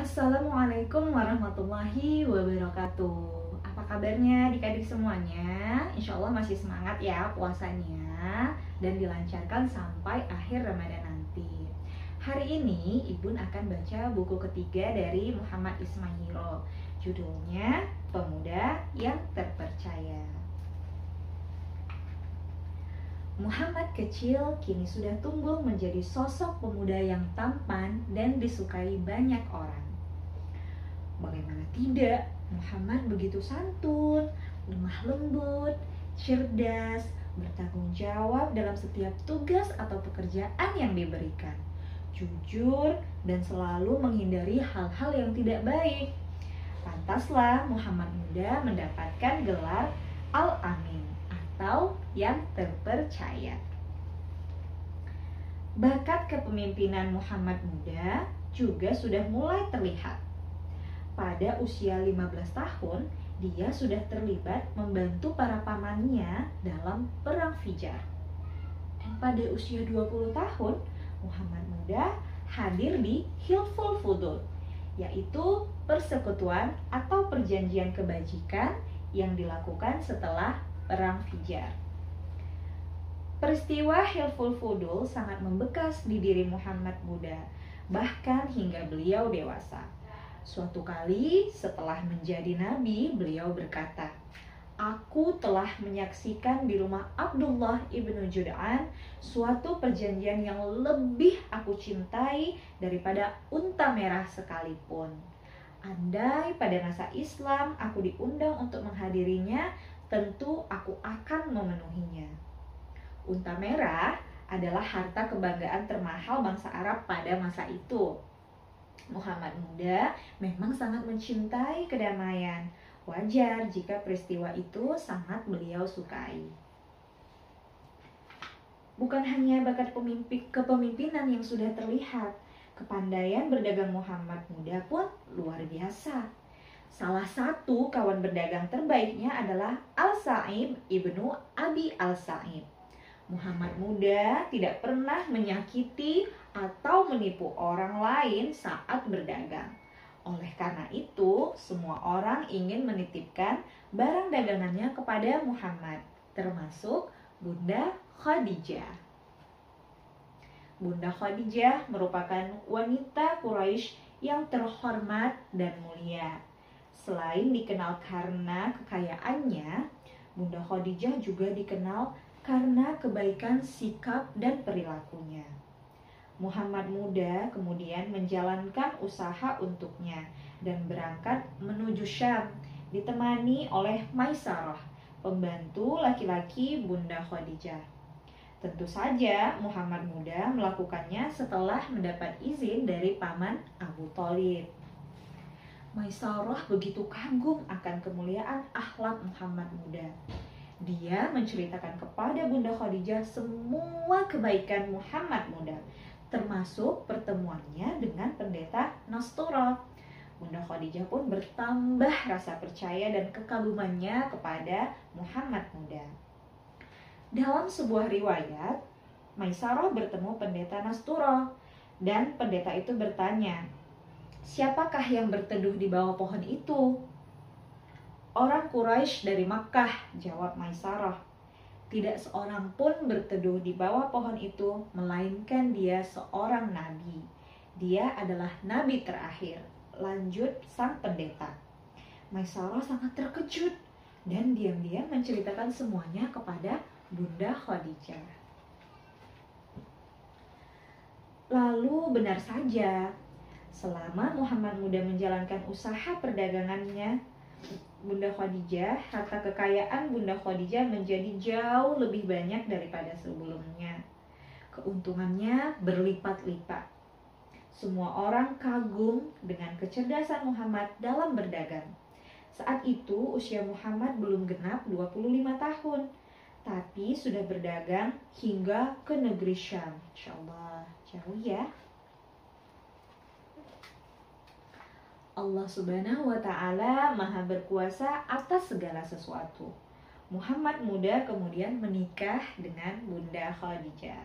Assalamualaikum warahmatullahi wabarakatuh. Apa kabarnya adik-adik semuanya? Insya Allah masih semangat ya puasanya dan dilancarkan sampai akhir Ramadan nanti. Hari ini Ibun akan baca buku ketiga dari Muhammad Ismail. Judulnya Pemuda yang Terpercaya. Muhammad kecil kini sudah tumbuh menjadi sosok pemuda yang tampan dan disukai banyak orang. Bagaimana tidak, Muhammad begitu santun, lemah lembut, cerdas, bertanggung jawab dalam setiap tugas atau pekerjaan yang diberikan, jujur dan selalu menghindari hal-hal yang tidak baik. Pantaslah Muhammad muda mendapatkan gelar Al-Amin atau yang terpercaya. Bakat kepemimpinan Muhammad muda juga sudah mulai terlihat. Pada usia 15 tahun, dia sudah terlibat membantu para pamannya dalam perang Fijar. Dan pada usia 20 tahun, Muhammad muda hadir di Hilful Fudul, yaitu persekutuan atau perjanjian kebajikan yang dilakukan setelah perang Fijar. Peristiwa Hilful Fudul sangat membekas di diri Muhammad muda, bahkan hingga beliau dewasa. Suatu kali setelah menjadi nabi, beliau berkata, "Aku telah menyaksikan di rumah Abdullah ibnu Jud'an suatu perjanjian yang lebih aku cintai daripada unta merah sekalipun. Andai pada masa Islam aku diundang untuk menghadirinya, tentu aku akan memenuhinya." Unta merah adalah harta kebanggaan termahal bangsa Arab pada masa itu. Muhammad muda memang sangat mencintai kedamaian. Wajar jika peristiwa itu sangat beliau sukai. Bukan hanya bakat kepemimpinan yang sudah terlihat, kepandaian berdagang Muhammad muda pun luar biasa. Salah satu kawan berdagang terbaiknya adalah Al-Sa'ib ibnu Abi Al-Sa'ib. Muhammad muda tidak pernah menyakiti atau menipu orang lain saat berdagang. Oleh karena itu, semua orang ingin menitipkan barang dagangannya kepada Muhammad, termasuk Bunda Khadijah. Bunda Khadijah merupakan wanita Quraisy yang terhormat dan mulia. Selain dikenal karena kekayaannya, Bunda Khadijah juga dikenal karena kebaikan sikap dan perilakunya. Muhammad muda kemudian menjalankan usaha untuknya dan berangkat menuju Syam, ditemani oleh Maisarah, pembantu laki-laki Bunda Khadijah. Tentu saja Muhammad muda melakukannya setelah mendapat izin dari paman Abu Thalib. Maisarah begitu kagum akan kemuliaan akhlak Muhammad muda. Dia menceritakan kepada Bunda Khadijah semua kebaikan Muhammad muda, termasuk pertemuannya dengan pendeta Nastura. Bunda Khadijah pun bertambah rasa percaya dan kekagumannya kepada Muhammad muda. Dalam sebuah riwayat, Maisarah bertemu pendeta Nastura, dan pendeta itu bertanya, "Siapakah yang berteduh di bawah pohon itu?" "Orang Quraisy dari Makkah," jawab Maisarah. "Tidak seorang pun berteduh di bawah pohon itu, melainkan dia seorang nabi. Dia adalah nabi terakhir," lanjut sang pendeta. Maisarah sangat terkejut dan diam-diam menceritakan semuanya kepada Bunda Khadijah. Lalu benar saja, selama Muhammad muda menjalankan usaha perdagangannya, Bunda Khadijah, harta kekayaan Bunda Khadijah menjadi jauh lebih banyak daripada sebelumnya. Keuntungannya berlipat-lipat. Semua orang kagum dengan kecerdasan Muhammad dalam berdagang. Saat itu usia Muhammad belum genap 25 tahun, tapi sudah berdagang hingga ke negeri Syam. Insyaallah, jauh ya. Allah Subhanahu wa Ta'ala Maha berkuasa atas segala sesuatu. Muhammad muda kemudian menikah dengan Bunda Khadijah.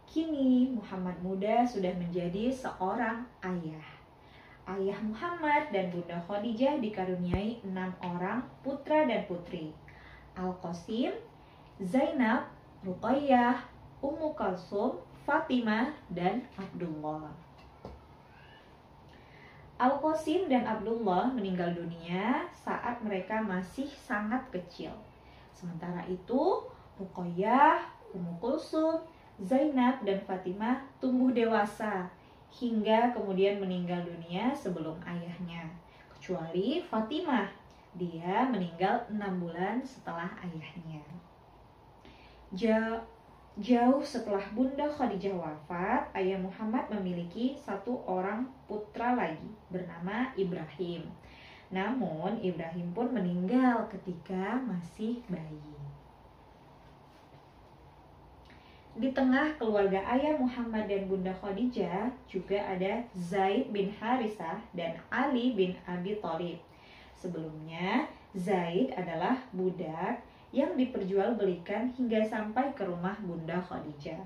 Kini Muhammad muda sudah menjadi seorang ayah. Ayah Muhammad dan Bunda Khadijah dikaruniai 6 orang putra dan putri. Al-Qasim, Zainab, Ruqayyah, Ummu Kalsum, Fatimah, dan Abdullah. Al-Qasim dan Abdullah meninggal dunia saat mereka masih sangat kecil. Sementara itu, Ruqayyah, Ummu Kulsum, Zainab, dan Fatimah tumbuh dewasa hingga kemudian meninggal dunia sebelum ayahnya. Kecuali Fatimah, dia meninggal 6 bulan setelah ayahnya. Jauh setelah Bunda Khadijah wafat, ayah Muhammad memiliki 1 orang putra lagi bernama Ibrahim. Namun Ibrahim pun meninggal ketika masih bayi. Di tengah keluarga ayah Muhammad dan Bunda Khadijah juga ada Zaid bin Harisah dan Ali bin Abi Thalib. Sebelumnya, Zaid adalah budak yang diperjualbelikan hingga sampai ke rumah Bunda Khadijah.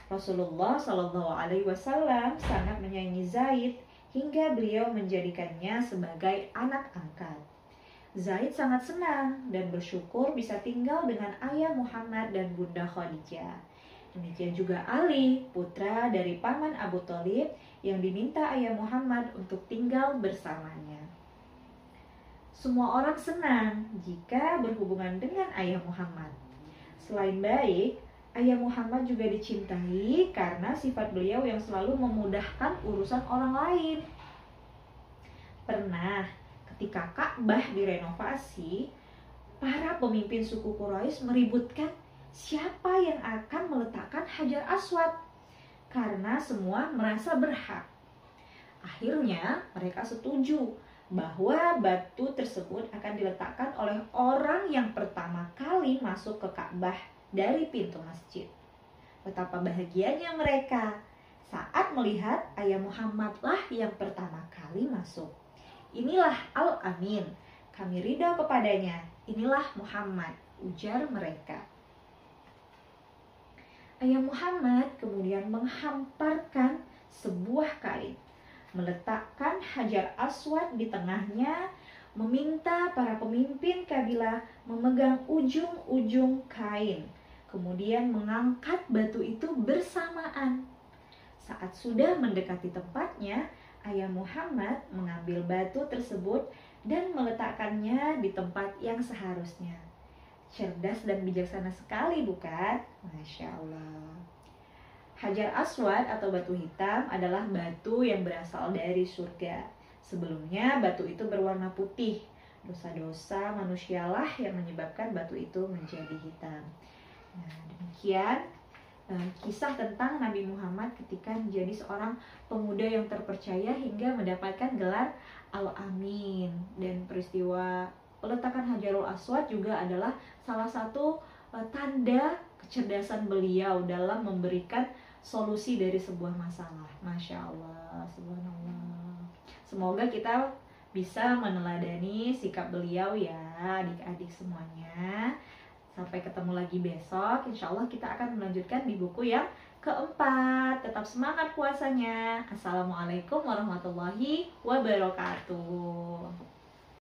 Rasulullah Shallallahu Alaihi Wasallam sangat menyayangi Zaid hingga beliau menjadikannya sebagai anak angkat. Zaid sangat senang dan bersyukur bisa tinggal dengan ayah Muhammad dan Bunda Khadijah. Demikian juga Ali, putra dari paman Abu Thalib yang diminta ayah Muhammad untuk tinggal bersamanya. Semua orang senang jika berhubungan dengan ayah Muhammad. Selain baik, ayah Muhammad juga dicintai karena sifat beliau yang selalu memudahkan urusan orang lain. Pernah ketika Ka'bah direnovasi, para pemimpin suku Quraisy meributkan siapa yang akan meletakkan Hajar Aswad karena semua merasa berhak. Akhirnya mereka setuju bahwa batu tersebut akan diletakkan oleh orang yang pertama kali masuk ke Ka'bah dari pintu masjid. Betapa bahagianya mereka saat melihat ayah Muhammadlah yang pertama kali masuk. Inilah Al-Amin, kami ridha kepadanya. Inilah Muhammad, ujar mereka. Ayah Muhammad kemudian menghamparkan sebuah kain, meletakkan Hajar Aswad di tengahnya, meminta para pemimpin kabilah memegang ujung-ujung kain, kemudian mengangkat batu itu bersamaan. Saat sudah mendekati tempatnya, ayah Muhammad mengambil batu tersebut dan meletakkannya di tempat yang seharusnya. Cerdas dan bijaksana sekali, bukan? Masya Allah. Hajar Aswad atau batu hitam adalah batu yang berasal dari surga. Sebelumnya batu itu berwarna putih. Dosa-dosa manusialah yang menyebabkan batu itu menjadi hitam. Nah, demikian kisah tentang Nabi Muhammad ketika menjadi seorang pemuda yang terpercaya hingga mendapatkan gelar Al-Amin. Dan peristiwa peletakan Hajarul Aswad juga adalah salah satu tanda kecerdasan beliau dalam memberikan solusi dari sebuah masalah. Masya Allah, subhanallah. Semoga kita bisa meneladani sikap beliau ya, adik-adik semuanya. Sampai ketemu lagi besok. Insya Allah kita akan melanjutkan di buku yang keempat. Tetap semangat puasanya. Assalamualaikum warahmatullahi wabarakatuh.